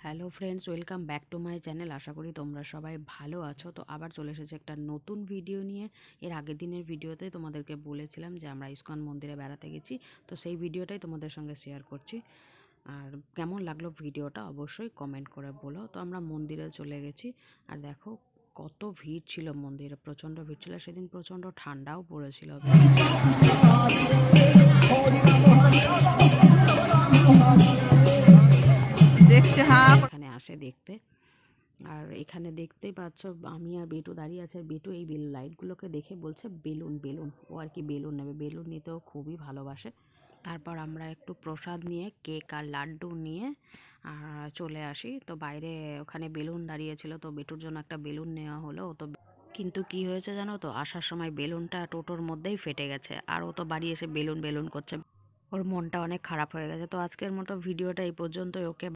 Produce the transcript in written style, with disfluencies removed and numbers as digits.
Hello friends, welcome back to my channel. আশা করি তোমরা সবাই ভালো আছো। তো আবার চলে এসেছে একটা নতুন ভিডিও নিয়ে। এর আগের দিনের ভিডিওতে তোমাদেরকে বলেছিলাম যে আমরা ইসকন মন্দিরে বেড়াতে গেছি, তো সেই ভিডিওটাই তোমাদের সঙ্গে শেয়ার করছি। আর কেমন লাগলো ভিডিওটা অবশ্যই কমেন্ট করে বলো। তো আমরা মন্দিরে চলে গেছি, আর দেখো কত ভিড় ছিল মন্দিরে, প্রচণ্ড ভিড় ছিল। সেদিন প্রচণ্ড ঠান্ডাও পড়েছিল। দেখছে এখানে আসে দেখতে। আর এখানে দেখতেই পাচ্ছ আমি আর বেটু দাঁড়িয়ে আছে। বেটু এই লাইটগুলোকে দেখে বলছে বেলুন বেলুন, ও আর কি বেলুন নেবে। বেলুন নিতেও খুবই ভালোবাসে। তারপর আমরা একটু প্রসাদ নিয়ে, কেক আর লাড্ডু নিয়ে চলে আসি। তো বাইরে ওখানে বেলুন দাঁড়িয়েছিল, তো বেটুর জন্য একটা বেলুন নেওয়া হলো। ও তো কিন্তু কি হয়েছে জানো তো, আসার সময় বেলুনটা টোটোর মধ্যেই ফেটে গেছে, আর ও তো বাড়ি এসে বেলুন বেলুন করছে। ওর মনটা অনেক খারাপ হয়ে গেছে। তো আজকের মতো ভিডিওটা এই পর্যন্তই। ওকে।